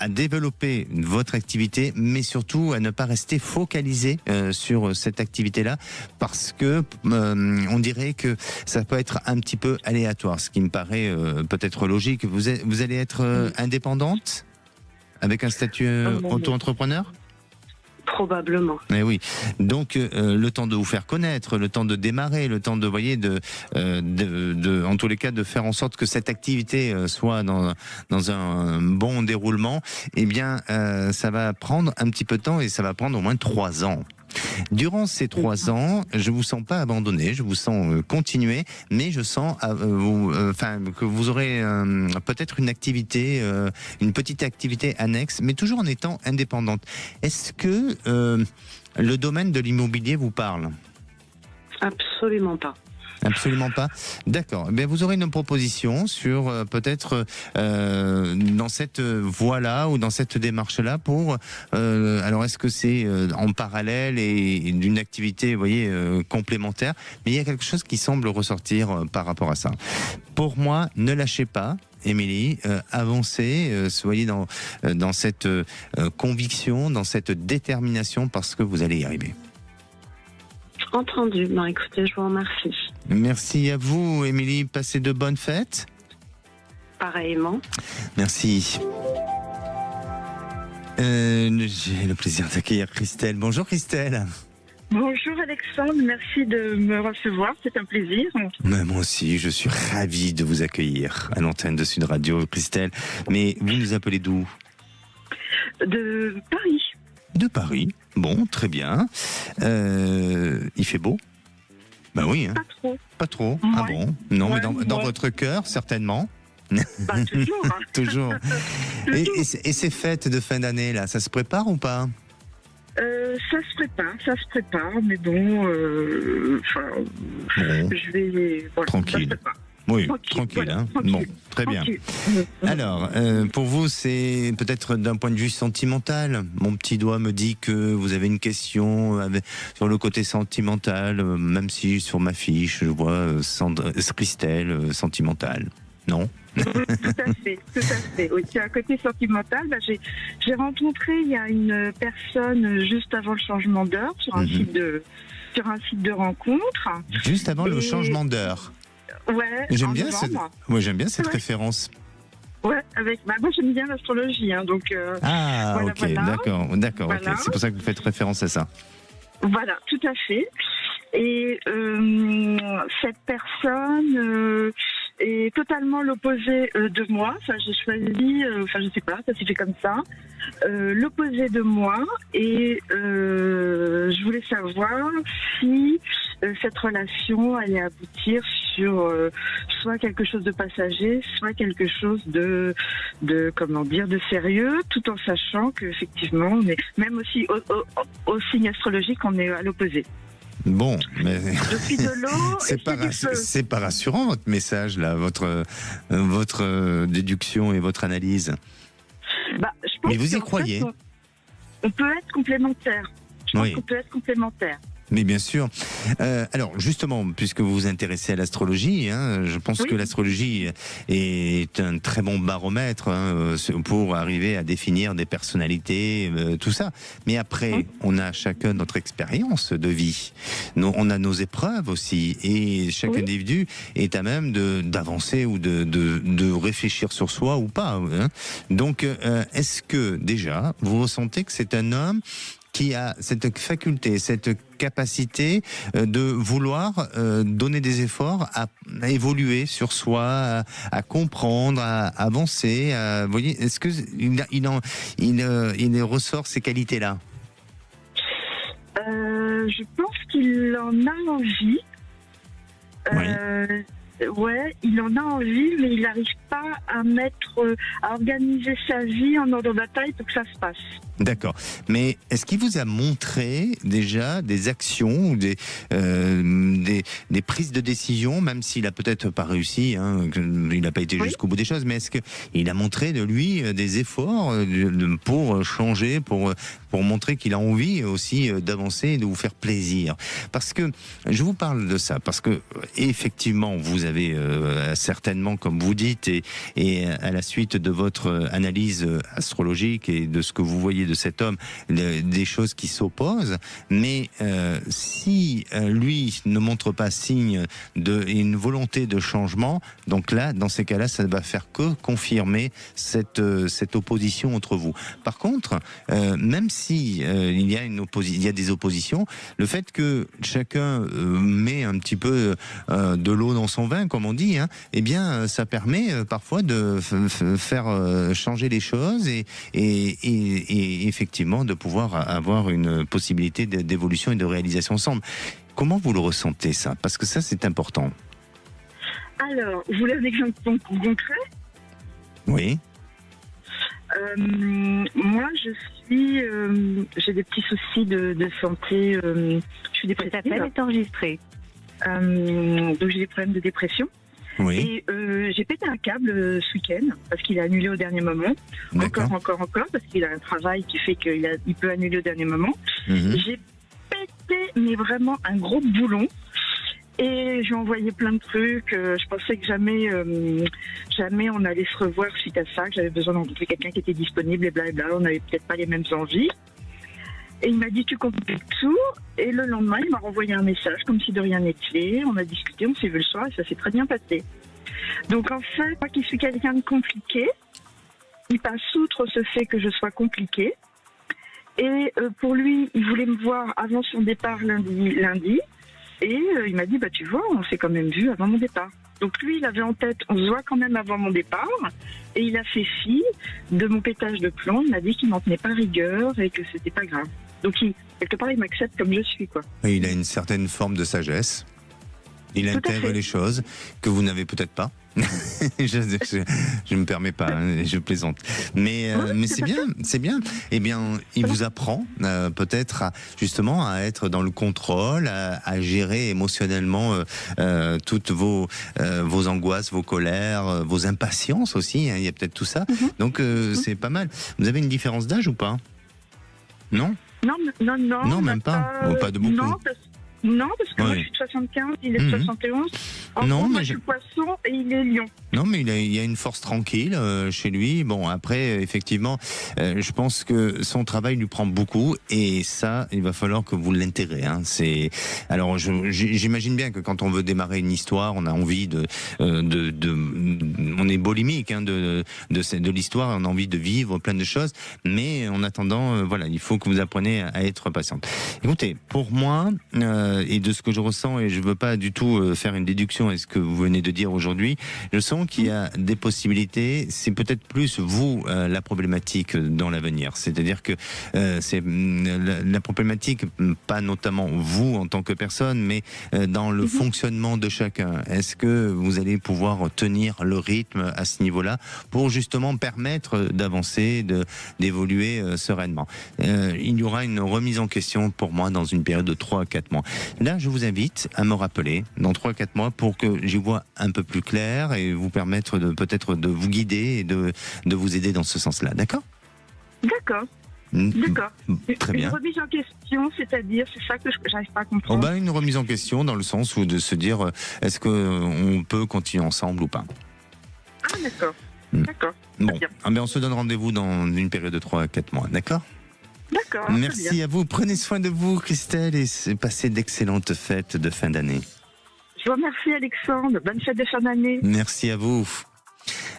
à développer votre activité, mais surtout à ne pas rester focalisé sur cette activité-là, parce que on dirait que ça peut être un petit peu aléatoire, ce qui me paraît peut-être logique. Vous allez être indépendante avec un statut auto-entrepreneur? Probablement. Mais oui. Donc le temps de vous faire connaître, le temps de démarrer, le temps de en tous les cas de faire en sorte que cette activité soit dans un bon déroulement, eh bien ça va prendre un petit peu de temps, et ça va prendre au moins 3 ans. Durant ces 3 ans, je vous sens pas abandonné, je vous sens continuer, mais je sens que vous aurez peut-être une activité, une petite activité annexe, mais toujours en étant indépendante. Est-ce que le domaine de l'immobilier vous parle? Absolument pas. Absolument pas. D'accord. Eh bien, vous aurez une proposition sur peut-être dans cette voie-là ou dans cette démarche-là pour. Alors, est-ce que c'est en parallèle et d'une activité, vous voyez, complémentaire? Mais il y a quelque chose qui semble ressortir par rapport à ça. Pour moi, ne lâchez pas. Émilie, avancez, soyez dans cette conviction, dans cette détermination, parce que vous allez y arriver. Entendu. Écoutez, je vous remercie. Merci à vous, Émilie. Passez de bonnes fêtes. Pareillement. Merci. J'ai le plaisir d'accueillir Christelle. Bonjour Christelle. Bonjour Alexandre, merci de me recevoir, c'est un plaisir. Mais moi aussi, je suis ravi de vous accueillir à l'antenne de Sud Radio, Christelle. Mais vous nous appelez d'où ? De Paris. De Paris. Bon, très bien. Il fait beau ? Ben oui. Hein. Pas trop. Pas trop. Ouais. Ah bon ? Non, Ouais, mais dans votre cœur, certainement. Bah, toujours. Hein. Toujours. Et ces fêtes de fin d'année, là, ça se prépare ou pas ? Ça se prépare, mais bon, Bon, je vais... Voilà, tranquille. ça se prépare. Oui, Tranquille, tranquille. voilà, Hein. tranquille. Bon, très bien. Tranquille. Alors, pour vous, c'est peut-être d'un point de vue sentimental. Mon petit doigt me dit que vous avez une question sur le côté sentimental, même si sur ma fiche, je vois Christelle sentimentale. Non ? Oui, tout à fait. Oui, c'est un côté sentimental. Bah, j'ai rencontré il y a une personne juste avant le changement d'heure sur un site de rencontre. Juste avant le changement d'heure. Ouais. J'aime bien cette Ouais. référence. Ouais, moi j'aime bien l'astrologie, hein, donc. Ah, voilà, ok, voilà. d'accord, Voilà. ok. C'est pour ça que vous faites référence à ça. Voilà, tout à fait. Et cette personne est totalement l'opposé de moi. Enfin, j'ai choisi, je sais pas, ça s'est fait comme ça. L'opposé de moi. Et je voulais savoir si cette relation allait aboutir sur soit quelque chose de passager, soit quelque chose de sérieux, tout en sachant qu'effectivement, on est même aussi au signe astrologique, on est à l'opposé. Bon, mais Je suis de l'eau. c'est pas rassurant votre message là, votre déduction et votre analyse. Bah, je pense mais vous y qu'en croyez fait, on peut être complémentaire. Je pense Oui. qu'on peut être complémentaire. Mais bien sûr. Alors justement, puisque vous vous intéressez à l'astrologie, hein, je pense Oui. que l'astrologie est un très bon baromètre pour arriver à définir des personnalités, tout ça. Mais après, on a chacun notre expérience de vie. On a nos épreuves aussi, et chaque individu est à même d'avancer ou de réfléchir sur soi ou pas. Hein. Donc, est-ce que déjà vous ressentez que c'est un homme qui a cette faculté, cette capacité de vouloir donner des efforts à évoluer sur soi, à comprendre, à avancer. Vous voyez, est-ce que il ressort ces qualités-là ? Je pense qu'il en a envie. Ouais, il en a envie, mais il n'arrive pas à organiser sa vie en ordre de bataille pour que ça se passe. D'accord. Mais est-ce qu'il vous a montré déjà des actions ou des prises de décision, même s'il a peut-être pas réussi, hein, il n'a pas été jusqu'au bout des choses, mais est-ce qu'il a montré de lui des efforts pour changer, pour montrer qu'il a envie aussi d'avancer et de vous faire plaisir? Parce que je vous parle de ça, parce que effectivement, vous avez certainement, comme vous dites, et à la suite de votre analyse astrologique et de ce que vous voyez de cet homme, des choses qui s'opposent, mais si lui ne montre pas signe une volonté de changement, donc là, dans ces cas-là, ça ne va faire que confirmer cette opposition entre vous. Par contre, même si il y a des oppositions, le fait que chacun met un petit peu de l'eau dans son vin, comme on dit, hein, eh bien, ça permet parfois de faire changer les choses et effectivement de pouvoir avoir une possibilité d'évolution et de réalisation ensemble. Comment vous le ressentez, ça ? Parce que ça, c'est important. Alors, vous voulez un exemple concret ? Oui. Moi, j'ai des petits soucis de santé. Je suis dépressive. Cet appel est enregistré. Donc j'ai des problèmes de dépression. Oui. Et j'ai pété un câble ce week-end parce qu'il a annulé au dernier moment. D'accord. Encore, parce qu'il a un travail qui fait qu'il peut annuler au dernier moment. J'ai pété, mais vraiment un gros boulon. Et j'ai envoyé plein de trucs. Je pensais que jamais on allait se revoir suite à ça, que j'avais besoin de rencontrer quelqu'un qui était disponible et blablabla. On n'avait peut-être pas les mêmes envies. Et il m'a dit tu complètes tout. Et le lendemain, il m'a renvoyé un message comme si de rien n'était. On a discuté, on s'est vu le soir et ça s'est très bien passé. Donc en fait, moi qui suis quelqu'un de compliqué, il passe outre ce fait que je sois compliquée. Et pour lui, il voulait me voir avant son départ lundi. Et il m'a dit, bah tu vois, on s'est quand même vu avant mon départ. Donc lui, il avait en tête, on se voit quand même avant mon départ. Et il a fait fi de mon pétage de plomb. Il m'a dit qu'il m'en tenait pas rigueur et que c'était pas grave. Donc quelque part, il m'accepte comme je suis, quoi. Et il a une certaine forme de sagesse. Il intègre les choses que vous n'avez peut-être pas. je me permets pas, hein, je plaisante. Mais c'est bien. Eh bien, il vous apprend peut-être justement à être dans le contrôle, à gérer émotionnellement toutes vos angoisses, vos colères, vos impatiences aussi. Hein, il y a peut-être tout ça. Donc c'est pas mal. Vous avez une différence d'âge ou pas? Non. Non, même pas. Pas de beaucoup. Non, parce que moi je suis de 75, il est de 71. En gros, moi je suis poisson et il est lion. Non, mais il y a une force tranquille chez lui. Bon, après, effectivement, je pense que son travail lui prend beaucoup et ça, il va falloir que vous l'intégrez. Hein. Alors, j'imagine bien que quand on veut démarrer une histoire, on a envie on est bolimique hein, de l'histoire, on a envie de vivre plein de choses, mais en attendant, voilà, il faut que vous appreniez à être patiente. Écoutez, pour moi, et de ce que je ressens, et je veux pas du tout faire une déduction à ce que vous venez de dire aujourd'hui, je sens qu'il y a des possibilités. C'est peut-être plus vous la problématique dans l'avenir. C'est-à-dire que c'est la problématique, pas notamment vous en tant que personne, mais dans le fonctionnement de chacun. Est-ce que vous allez pouvoir tenir le rythme à ce niveau-là pour justement permettre d'avancer, d'évoluer sereinement? Il y aura une remise en question pour moi dans une période de 3 à 4 mois. Là, je vous invite à me rappeler dans 3 à 4 mois pour que j'y vois un peu plus clair et vous permettre peut-être de vous guider et de vous aider dans ce sens-là. D'accord ? D'accord. Très bien. Une remise en question, c'est-à-dire, c'est ça que j'arrive pas à comprendre. Une remise en question dans le sens où de se dire est-ce qu'on peut continuer ensemble ou pas. Ah, d'accord. D'accord. Bon, on se donne rendez-vous dans une période de 3 à 4 mois. D'accord ? D'accord. Merci à vous. Prenez soin de vous, Christelle, et passez d'excellentes fêtes de fin d'année. Je vous remercie, Alexandre. Bonne fête de fin d'année. Merci à vous.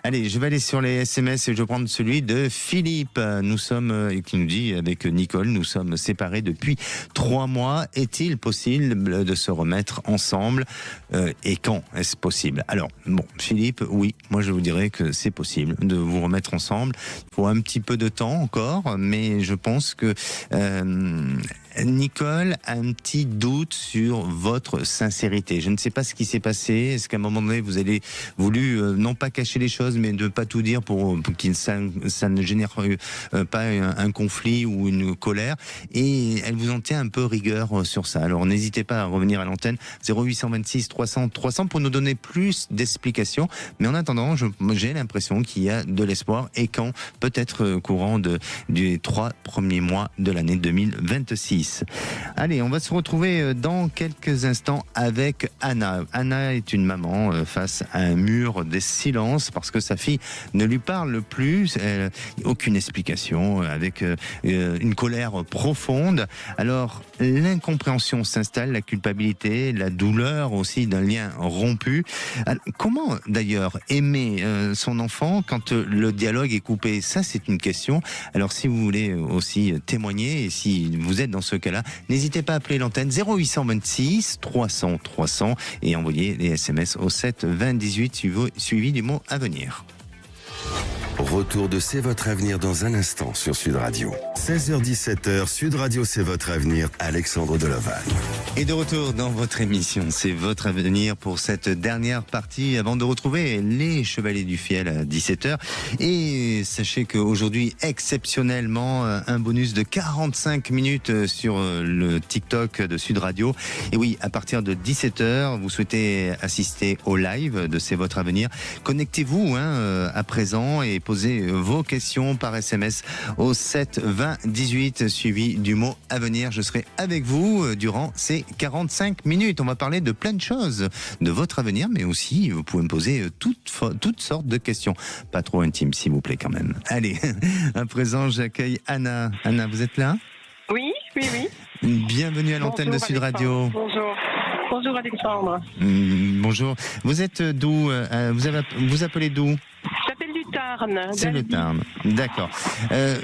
Allez, je vais aller sur les SMS et je vais prendre celui de Philippe. Nous sommes, qui nous dit, avec Nicole, nous sommes séparés depuis 3 mois. Est-il possible de se remettre ensemble et quand est-ce possible? Alors, bon, Philippe, oui, moi je vous dirais que c'est possible de vous remettre ensemble. Il faut un petit peu de temps encore, mais je pense que Nicole a un petit doute sur votre sincérité. Je ne sais pas ce qui s'est passé. Est-ce qu'à un moment donné, vous avez voulu, non pas cacher les choses, mais ne pas tout dire pour que ça ne génère pas un conflit ou une colère. Et elle vous en tient un peu rigueur sur ça. Alors n'hésitez pas à revenir à l'antenne 0826 300 300 pour nous donner plus d'explications. Mais en attendant, j'ai l'impression qu'il y a de l'espoir et quand peut-être courant des 3 premiers mois de l'année 2026. Allez, on va se retrouver dans quelques instants avec Anna. Anna est une maman face à un mur des silences parce que sa fille ne lui parle plus, aucune explication, avec une colère profonde. Alors, l'incompréhension s'installe, la culpabilité, la douleur aussi d'un lien rompu. Alors, comment d'ailleurs aimer son enfant quand le dialogue est coupé? Ça, c'est une question. Alors, si vous voulez aussi témoigner et si vous êtes dans ce cas-là, n'hésitez pas à appeler l'antenne 0826 300 300 et envoyer les SMS au 7 20 18 suivi du mot à venir. Retour de C'est votre avenir dans un instant sur Sud Radio. 16h-17h, Sud Radio C'est votre avenir, Alexandre Delaval. Et de retour dans votre émission, C'est votre avenir pour cette dernière partie avant de retrouver les Chevaliers du Fiel à 17h. Et sachez qu'aujourd'hui, exceptionnellement, un bonus de 45 minutes sur le TikTok de Sud Radio. Et oui, à partir de 17h, vous souhaitez assister au live de C'est votre avenir. Connectez-vous à présent et posez vos questions par SMS au 7 20 18 suivi du mot à venir. Je serai avec vous durant ces 45 minutes. On va parler de plein de choses, de votre avenir, mais aussi vous pouvez me poser toutes sortes de questions. Pas trop intimes, s'il vous plaît, quand même. Allez, à présent, j'accueille Anna. Anna, vous êtes là ? Oui. Bienvenue à l'antenne de Sud Radio. Bonjour. Bonjour Alexandre. Bonjour. Vous êtes d'où vous appelez d'où? J'appelle du Tarn. C'est le Tarn. D'accord.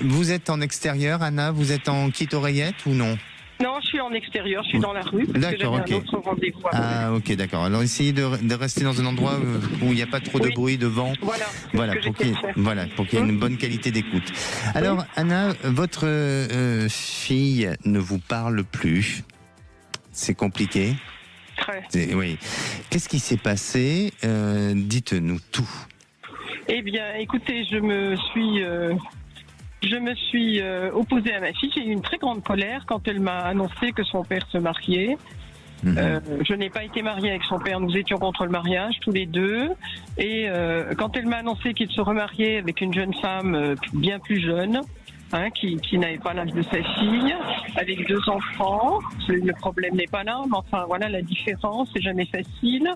Vous êtes en extérieur, Anna? Vous êtes en kit-oreillette ou non? Non, je suis en extérieur, je suis dans la rue. D'accord, ok. Un autre rendez-vous. Ah, ok, d'accord. Alors essayez de rester dans un endroit où il n'y a pas trop de bruit, de vent. Voilà pour qu'il y ait une bonne qualité d'écoute. Alors, Anna, votre fille ne vous parle plus. C'est compliqué. Très. Oui. Qu'est-ce qui s'est passé? Dites-nous tout. Eh bien, écoutez, je me suis opposée à ma fille. J'ai eu une très grande colère quand elle m'a annoncé que son père se mariait. Je n'ai pas été mariée avec son père, nous étions contre le mariage tous les deux. Et quand elle m'a annoncé qu'il se remariait avec une jeune femme bien plus jeune, qui n'avait pas l'âge de sa fille, avec 2 enfants, le problème n'est pas là, mais enfin voilà, la différence, c'est jamais facile.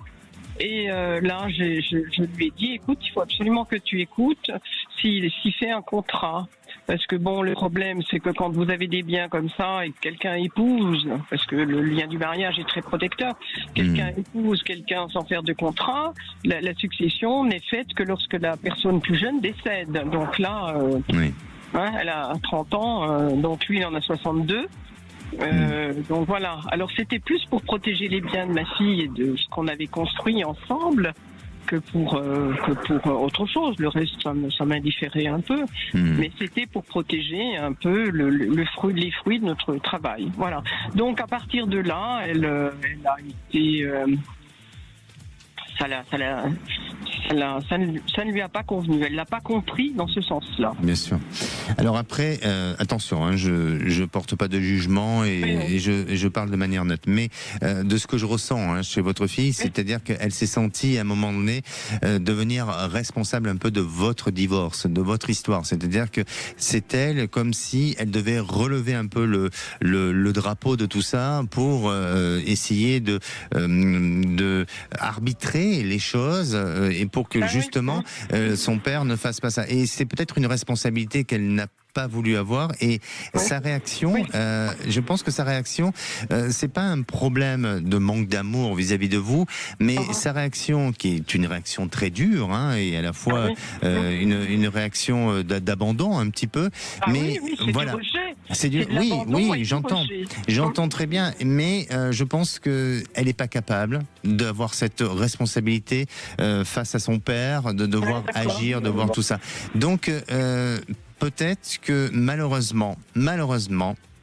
Et là, je lui ai dit, écoute, il faut absolument que tu écoutes s'il fait un contrat. Parce que bon, le problème, c'est que quand vous avez des biens comme ça et que quelqu'un épouse, parce que le lien du mariage est très protecteur, quelqu'un épouse quelqu'un sans faire de contrat, la succession n'est faite que lorsque la personne plus jeune décède. Donc là, elle a 30 ans, donc lui, il en a 62. Donc voilà. Alors c'était plus pour protéger les biens de ma fille et de ce qu'on avait construit ensemble que pour autre chose. Le reste, ça m'indifférait un peu. Mais c'était pour protéger un peu les fruits de notre travail. Voilà. Donc à partir de là, elle a été... Ça ne lui a pas convenu. Elle l'a pas compris dans ce sens-là. Bien sûr. Alors après, attention, je porte pas de jugement et je parle de manière neutre. Mais de ce que je ressens chez votre fille, c'est-à-dire qu'elle s'est sentie à un moment donné devenir responsable un peu de votre divorce, de votre histoire. C'est-à-dire que c'est elle comme si elle devait relever un peu le drapeau de tout ça pour essayer de arbitrer les choses et pour que justement son père ne fasse pas ça. Et c'est peut-être une responsabilité qu'elle n'a pas voulu avoir et sa réaction, je pense que sa réaction, c'est pas un problème de manque d'amour vis-à-vis de vous, mais sa réaction qui est une réaction très dure et à la fois une réaction d'abandon un petit peu, mais voilà, c'est du oui, j'entends très bien, mais je pense que elle n'est pas capable d'avoir cette responsabilité face à son père, de devoir agir, de voir tout ça. Donc peut-être que malheureusement,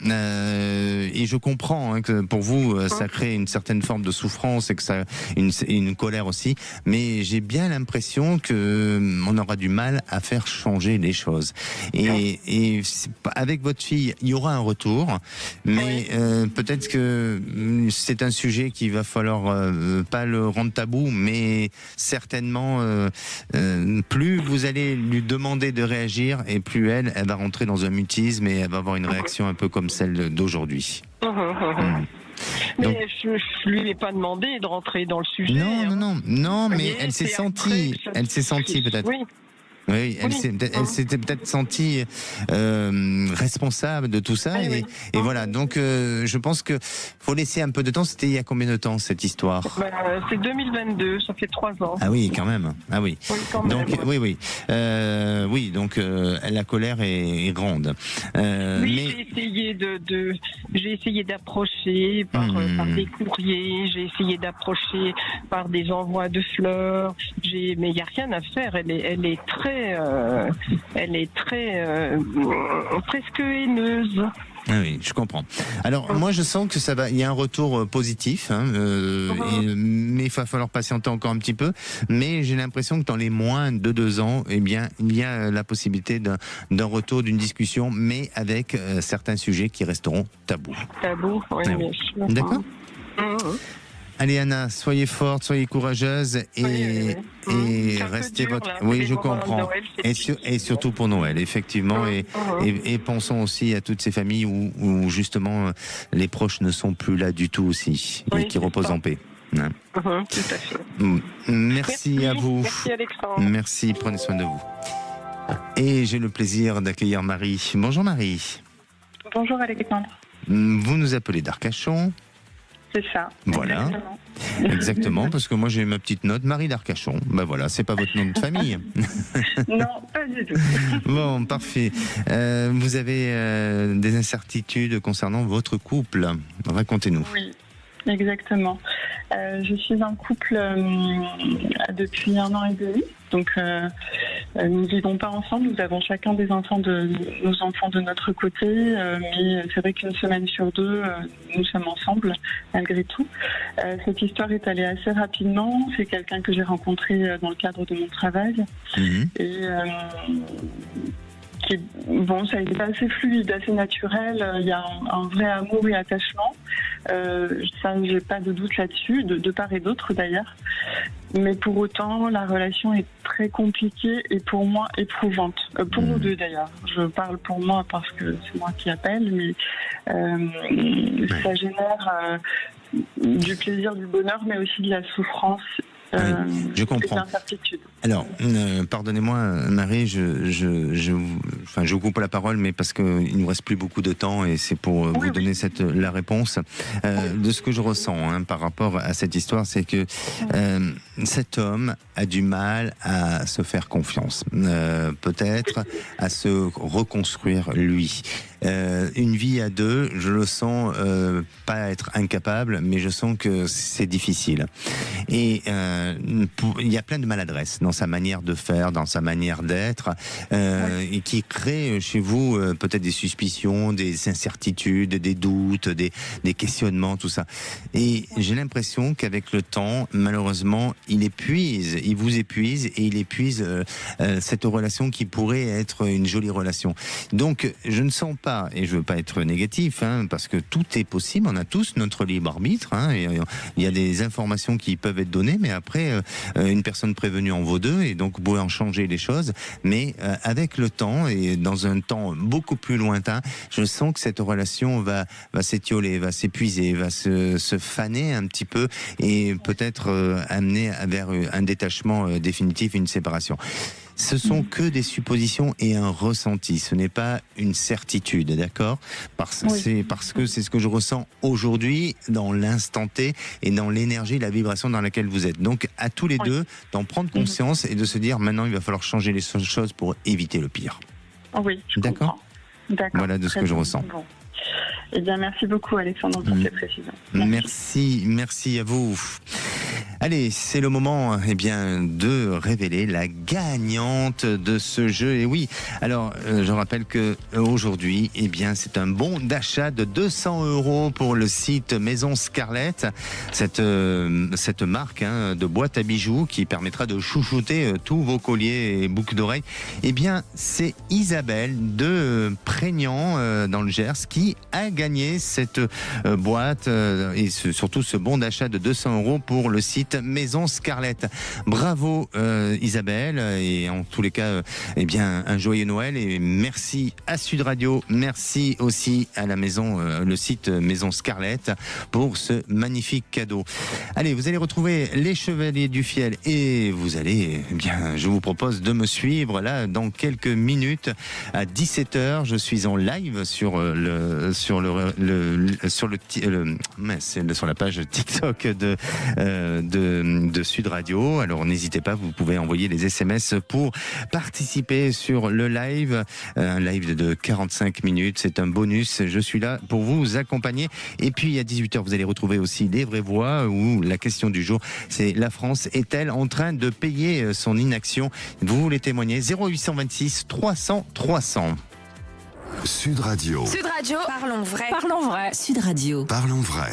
et je comprends que pour vous ça crée une certaine forme de souffrance et que ça une colère aussi, mais j'ai bien l'impression que on aura du mal à faire changer les choses. Et avec votre fille, il y aura un retour, mais peut-être que c'est un sujet qu'il va falloir pas le rendre tabou, mais certainement plus vous allez lui demander de réagir et plus elle va rentrer dans un mutisme et elle va avoir une réaction un peu comme celle d'aujourd'hui. Mais je lui ai pas demandé de rentrer dans le sujet. Non, mais elle s'est sentie peut-être. Oui, elle s'était peut-être sentie responsable de tout ça et voilà. Donc je pense que faut laisser un peu de temps. C'était il y a combien de temps cette histoire? C'est 2022, ça fait 3 ans. Ah oui, quand même. Ah oui. Donc oui, donc la colère est grande. Mais j'ai essayé d'approcher par des courriers, j'ai essayé d'approcher par des envois de fleurs. Mais il y a rien à faire. Elle est très presque haineuse. Ah oui, je comprends. Alors moi je sens que ça va, il y a un retour positif, mais il va falloir patienter encore un petit peu. Mais j'ai l'impression que dans les moins de 2 ans, eh bien il y a la possibilité d'un retour, d'une discussion, mais avec certains sujets qui resteront tabous. Tabous, oui, bien sûr. D'accord. Allez Anna, soyez forte, soyez courageuse et restez votre... Oui, je comprends. Noël, et surtout pour Noël, effectivement. Et pensons aussi à toutes ces familles où justement les proches ne sont plus là du tout aussi et qui reposent en paix. Tout à fait. Merci à vous. Merci Alexandre. Merci, prenez soin de vous. Et j'ai le plaisir d'accueillir Marie. Bonjour Marie. Bonjour Alexandre. Vous nous appelez d'Arcachon. C'est ça. Voilà. Exactement, parce que moi j'ai ma petite note, Marie d'Arcachon. Ben voilà, c'est pas votre nom de famille. Non, pas du tout. Bon, parfait. Vous avez des incertitudes concernant votre couple. Racontez-nous. Oui, exactement. Je suis en couple depuis 1 an et demi. Donc, nous ne vivons pas ensemble. Nous avons chacun nos enfants de notre côté. Mais c'est vrai qu'une semaine sur 2, nous sommes ensemble, malgré tout. Cette histoire est allée assez rapidement. C'est quelqu'un que j'ai rencontré dans le cadre de mon travail. Et bon, ça a été assez fluide, assez naturel. Il y a un vrai amour et attachement. Ça, j'ai pas de doute là-dessus, de part et d'autre d'ailleurs. Mais pour autant, la relation est très compliquée et pour moi éprouvante. Pour nous deux d'ailleurs. Je parle pour moi parce que c'est moi qui appelle, mais ça génère du plaisir, du bonheur, mais aussi de la souffrance. Je comprends. Alors, pardonnez-moi, Marie, je vous coupe la parole, mais parce qu'il nous reste plus beaucoup de temps et c'est pour vous donner la réponse de ce que je ressens par rapport à cette histoire, c'est que cet homme a du mal à se faire confiance, peut-être à se reconstruire lui. Une vie à deux, je le sens pas être incapable, mais je sens que c'est difficile. Et il y a plein de maladresse dans sa manière de faire, dans sa manière d'être, et qui crée chez vous peut-être des suspicions, des incertitudes, des doutes, des questionnements, tout ça. Et j'ai l'impression qu'avec le temps, malheureusement, il vous épuise et il épuise cette relation qui pourrait être une jolie relation. Donc, je ne sens pas, et je veux pas être négatif, parce que tout est possible, on a tous notre libre arbitre, et il y a des informations qui peuvent être données, mais après, une personne prévenue en vaut deux, et donc vous pouvez en changer les choses, mais avec le temps, et dans un temps beaucoup plus lointain, je sens que cette relation va s'étioler, va s'épuiser, va se faner un petit peu, et peut-être amener vers un détachement définitif, une séparation. Ce sont que des suppositions et un ressenti. Ce n'est pas une certitude, d'accord ? C'est parce que c'est ce que je ressens aujourd'hui, dans l'instant T et dans l'énergie, la vibration dans laquelle vous êtes. Donc, à tous les deux, d'en prendre conscience et de se dire, maintenant, il va falloir changer les choses pour éviter le pire. Oui, je comprends. D'accord. Voilà de ce que je ressens. Bon. Eh bien, merci beaucoup, Alexandre, pour ces précisions. Merci à vous. Allez, c'est le moment de révéler la gagnante de ce jeu. Et oui, alors je rappelle que aujourd'hui, c'est un bon d'achat de 200 € pour le site Maison Scarlett, cette marque de boîte à bijoux qui permettra de chouchouter tous vos colliers et boucles d'oreilles. C'est Isabelle de Prégnant dans le Gers qui a gagné cette boîte et surtout ce bon d'achat de 200 € pour le site Maison Scarlett. Bravo Isabelle, et en tous les cas un joyeux Noël, et merci à Sud Radio, merci aussi à la maison, le site Maison Scarlett pour ce magnifique cadeau. Allez, vous allez retrouver les Chevaliers du Fiel et vous allez, je vous propose de me suivre là dans quelques minutes à 17h. Je suis en live sur la page TikTok de Sud Radio. Alors n'hésitez pas, vous pouvez envoyer les SMS pour participer sur le live, un live de 45 minutes, c'est un bonus, je suis là pour vous accompagner. Et puis à 18h, vous allez retrouver aussi Les Vraies Voix, où la question du jour, c'est: la France est-elle en train de payer son inaction? Vous voulez témoigner? 0826 300 300. Sud Radio. Sud Radio. Parlons vrai. Parlons vrai. Sud Radio. Parlons vrai.